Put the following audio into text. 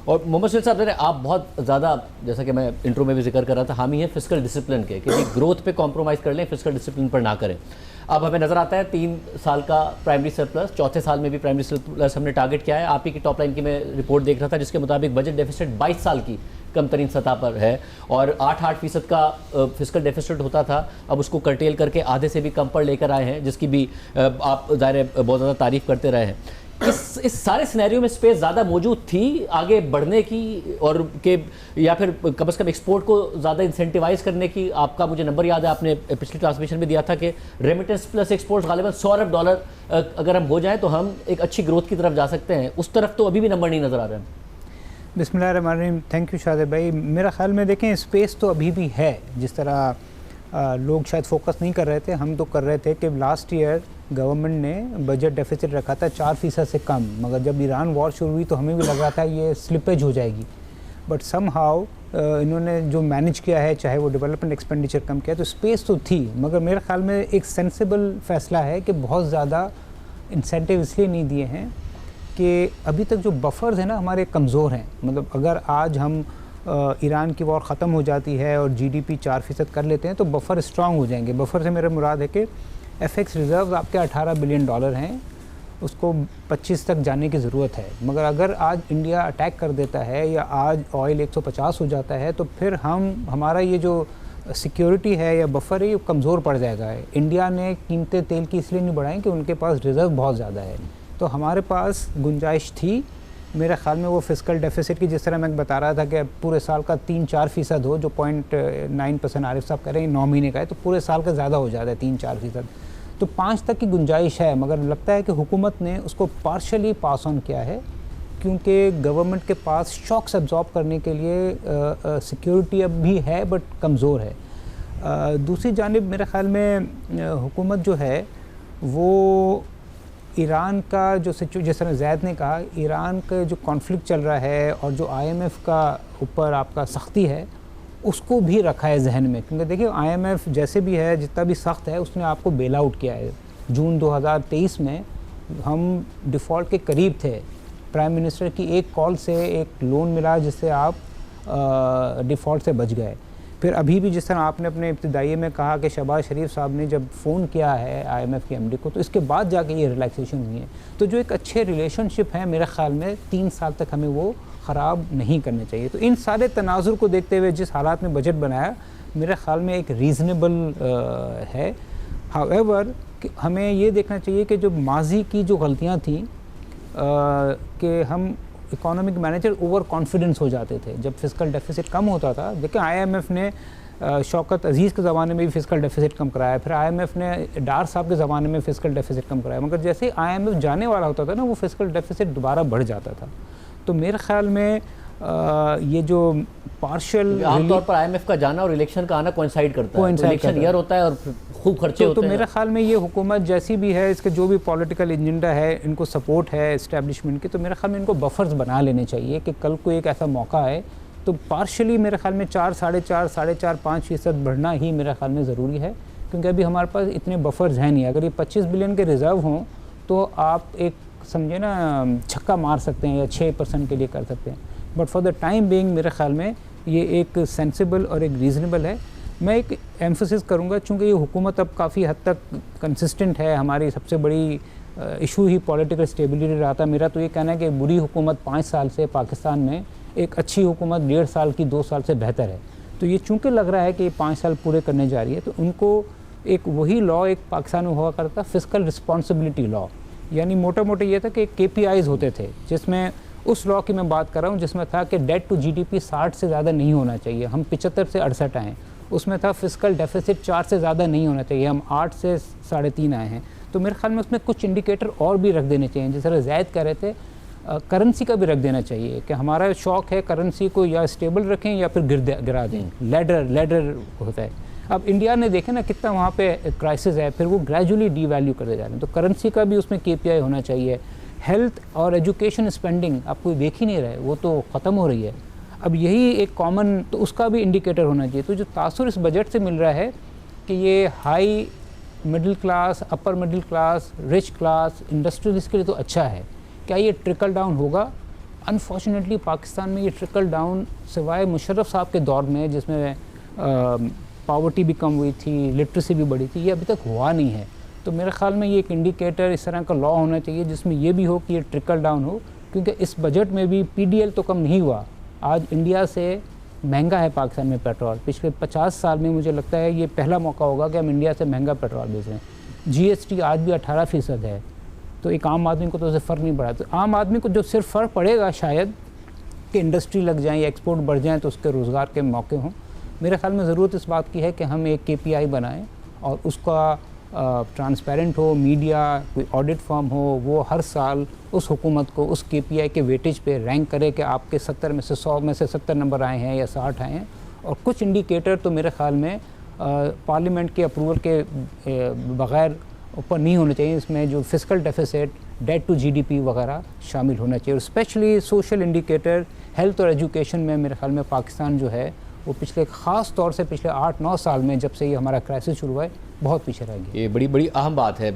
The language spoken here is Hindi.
और मोहम्मद शहीद साहब, आप बहुत ज़्यादा, जैसा कि मैं इंट्रो में भी जिक्र कर रहा था, हामी है फिजिकल डिसिप्लिन के, कि ग्रोथ पे कॉम्प्रोमाइज़ कर लें, फिजिकल डिसिप्लिन पर ना करें। अब हमें नज़र आता है 3 साल का प्राइमरी सरप्लस, चौथे साल में भी प्राइमरी सरप्लस हमने टारगेट किया है। आप ही की टॉप लाइन की मैं रिपोर्ट देख रहा था, जिसके मुताबिक बजट डेफिसिट 22 साल की कम तरीन सतह पर है और 8% का फिजिकल डेफिसिट होता था, अब उसको कर्टेल करके आधे से भी कम पर लेकर आए हैं, जिसकी भी आप ज़ाहिर बहुत ज़्यादा तारीफ़ करते रहे हैं। इस सारे सिनेरियो में स्पेस ज़्यादा मौजूद थी आगे बढ़ने की, और के या फिर कम से कम एक्सपोर्ट को ज़्यादा इंसेंटिवाइज करने की? आपका मुझे नंबर याद है, आपने पिछली ट्रांसमिशन में दिया था कि रेमिटेंस प्लस एक्सपोर्ट गालिबा $100 अरब अगर हम हो जाएं तो हम एक अच्छी ग्रोथ की तरफ जा सकते हैं। उस तरफ तो अभी भी नंबर नहीं नज़र आ रहे हैं। बिस्मिल्लाहिर्रहमानिर्रहीम। थैंक यू शादिब भाई। मेरा ख्याल में देखें, स्पेस तो अभी भी है। जिस तरह लोग शायद फोकस नहीं कर रहे थे, हम तो कर रहे थे कि लास्ट ईयर गवर्नमेंट ने बजट डेफिसिट रखा था 4% से कम, मगर जब ईरान वॉर शुरू हुई तो हमें भी लग रहा था ये स्लिपेज हो जाएगी, बट समहाउ इन्होंने जो मैनेज किया है, चाहे वो डेवलपमेंट एक्सपेंडिचर कम किया, तो स्पेस तो थी। मगर मेरे ख्याल में एक सेंसिबल फ़ैसला है कि बहुत ज़्यादा इंसेंटिव इसलिए नहीं दिए हैं कि अभी तक जो बफर्स हैं ना हमारे कमज़ोर हैं। मतलब अगर आज हम ईरान की वॉर ख़त्म हो जाती है और जीडीपी 4% कर लेते हैं तो बफ़र स्ट्रांग हो जाएंगे। बफ़र से मेरा मुराद है कि FX रिज़र्व आपके $18 बिलियन हैं, उसको 25 तक जाने की ज़रूरत है। मगर अगर आज इंडिया अटैक कर देता है या आज ऑयल 150 हो जाता है तो फिर हमारा ये जो सिक्योरिटी है या बफर है ये कमज़ोर पड़ जाएगा। इंडिया ने कीमतें तेल की इसलिए नहीं बढ़ाई कि उनके पास रिज़र्व बहुत ज़्यादा है, तो हमारे पास गुंजाइश थी। मेरे ख्याल में वो फिजिकल डेफिसिट की, जिस तरह मैं बता रहा था कि पूरे साल का 3-4% हो, जो 0.9% आरिफ साहब कह रहे हैं 9 महीने का है, तो पूरे साल का ज़्यादा हो जाता है 3-4%, तो 5 तक की गुंजाइश है। मगर लगता है कि हुकूमत ने उसको पार्शली पास ऑन किया है, क्योंकि गवर्नमेंट के पास शॉक्स एब्जॉर्ब करने के लिए सिक्योरिटी अब भी है बट कमज़ोर है। दूसरी जानिब मेरे ख़्याल में हुकूमत जो है वो ईरान का जो जिस तरह जैद ने कहा, ईरान का जो कॉन्फ्लिक्ट चल रहा है और जो IMF का ऊपर आपका सख्ती है उसको भी रखा है जहन में, क्योंकि देखिए IMF जैसे भी है, जितना भी सख्त है, उसने आपको बेल आउट किया है। जून 2023 में हम डिफ़ॉल्ट के करीब थे, प्राइम मिनिस्टर की एक कॉल से एक लोन मिला जिससे आप डिफ़ॉल्ट से बच गए। फिर अभी भी जिस तरह आपने अपने इब्तिदाई में कहा कि शहबाज शरीफ साहब ने जब फ़ोन किया है IMF के MD को, तो इसके बाद जाके ये रिलैक्सेशन हुई है। तो जो एक अच्छे रिलेशनशिप है, मेरे ख़्याल में 3 साल तक हमें वो ख़राब नहीं करने चाहिए। तो इन सारे तनाजुर को देखते हुए जिस हालात में बजट बनाया, मेरे ख़्याल में एक रीज़नेबल है। हाउएवर हमें ये देखना चाहिए कि जो माजी की जो गलतियाँ थीं कि हम इकोनॉमिक मैनेजर ओवर कॉन्फिडेंस हो जाते थे जब फिजिकल डेफिसिट कम होता था। देखिए IMF ने शौकत अजीज़ के ज़माने में भी फिजिकल डेफिसिट कम कराया, फिर IMF ने डार साहब के ज़माने में फिजिकल डेफिसिट कम कराया, मगर जैसे ही IMF जाने वाला होता था ना, वो फिजिकल डेफिसिट दोबारा बढ़ जाता था। तो मेरे ख़्याल में ये जो पार्शियल आमतौर पर IMF का जाना और इलेक्शन का आना कोइंसाइड करता है, तो इलेक्शन ईयर होता है और खूब खर्चे होते हैं। तो मेरे ख्याल में ये हुकूमत जैसी भी है, इसके जो भी पॉलिटिकल एजेंडा है, इनको सपोर्ट है इस्टेब्लिशमेंट की, तो मेरे ख्याल में इनको बफर्स बना लेने चाहिए कि कल को एक ऐसा मौका है तो पार्शली मेरे ख्याल में 4, 4.5, 4.5-5% बढ़ना ही मेरे ख्याल में ज़रूरी है, क्योंकि अभी हमारे पास इतने बफर्स हैं नहीं। अगर ये 25 बिलियन के रिज़र्व हों तो आप एक समझे ना छक्का मार सकते हैं या 6% के लिए कर सकते हैं, but for the time being मेरे ख्याल में ये एक सेंसिबल और एक रीज़नेबल है। मैं एक एम्फोसिस करूँगा, चूँकि ये हुकूमत अब काफ़ी हद तक कंसिस्टेंट है, हमारी सबसे बड़ी इशू ही पॉलिटिकल स्टेबिलिटी रहा था। मेरा तो ये कहना है कि बुरी हुकूमत 5 साल से पाकिस्तान में, एक अच्छी हुकूमत 1.5 साल की 2 साल से बेहतर है। तो ये चूँकि लग रहा है कि 5 साल पूरे करने जा रही है, तो उनको एक वही लॉ एक पाकिस्तान में हुआ करता फिजिकल रिस्पॉन्सिबिलिटी लॉ, यानी मोटा मोटा ये था कि KPIs होते थे, जिसमें उस लॉ की मैं बात कर रहा हूँ जिसमें था कि डेट टू GDP 60 से ज़्यादा नहीं होना चाहिए, हम 75 से 68 आए। उसमें था फिजिकल डेफिसिट 4 से ज़्यादा नहीं होना चाहिए, हम 8 से 3.5 आए हैं। तो मेरे ख्याल में उसमें कुछ इंडिकेटर और भी रख देने चाहिए, जिस तरह जैद कह रहे थे करेंसी का भी रख देना चाहिए कि हमारा शौक़ है करेंसी को या स्टेबल रखें या फिर गिरा दें। लैडर होता है। अब इंडिया ने देखे ना कितना वहाँ पे क्राइसिस है, फिर वो ग्रेजुअली डीवैल्यू करते जा रहे हैं, तो करेंसी का भी उसमें KPI होना चाहिए। हेल्थ और एजुकेशन स्पेंडिंग आप कोई देख ही नहीं रहे, वो तो ख़त्म हो रही है। अब यही एक कॉमन, तो उसका भी इंडिकेटर होना चाहिए। तो जो तासुर इस बजट से मिल रहा है कि ये high middle class, upper middle class, rich class, industrialist के लिए तो अच्छा है, क्या ये ट्रिकल डाउन होगा? अनफॉर्चुनेटली पाकिस्तान में ये ट्रिकल डाउन सिवाय मुशर्रफ साहब के दौर में, जिसमें पावर्टी भी कम हुई थी, लिटरेसी भी बढ़ी थी, ये अभी तक हुआ नहीं है। तो मेरे ख्याल में ये एक इंडिकेटर इस तरह का लॉ होना चाहिए जिसमें ये भी हो कि ये ट्रिकल डाउन हो, क्योंकि इस बजट में भी पीडीएल तो कम नहीं हुआ। आज इंडिया से महंगा है पाकिस्तान में पेट्रोल। पिछले 50 साल में मुझे लगता है ये पहला मौका होगा कि हम इंडिया से महंगा पेट्रोल बेच रहे हैं। जीएसटी आज भी 18% है, तो एक आम आदमी को तो उससे फ़र्क नहीं पड़ा। तो आम आदमी को जो सिर्फ फ़र्क पड़ेगा शायद कि इंडस्ट्री लग जाए या एक्सपोर्ट बढ़ जाए तो उसके रोज़गार के मौके हों। मेरे ख्याल में ज़रूरत इस बात की है कि हम एक KPI बनाएं और उसका ट्रांसपेरेंट हो, मीडिया कोई ऑडिट फर्म हो, वो हर साल उस हुकूमत को उस KPI के वेटेज पे रैंक करे कि आपके 70 में से 100 में से 70 नंबर आए हैं या 60 आए हैं। और कुछ इंडिकेटर तो मेरे ख्याल में पार्लियामेंट के अप्रूवल के बग़ैर ऊपर नहीं होने चाहिए। इसमें जो fiscal deficit, debt to GDP वगैरह शामिल होना चाहिए। और स्पेशली सोशल इंडिकेटर, हेल्थ और एजुकेशन में मेरे ख्याल में पाकिस्तान जो है वो पिछले ख़ास तौर से पिछले 8-9 साल में, जब से ये हमारा क्राइसिस शुरू हुआ है, बहुत पीछे रह गया। ये बड़ी अहम बात है।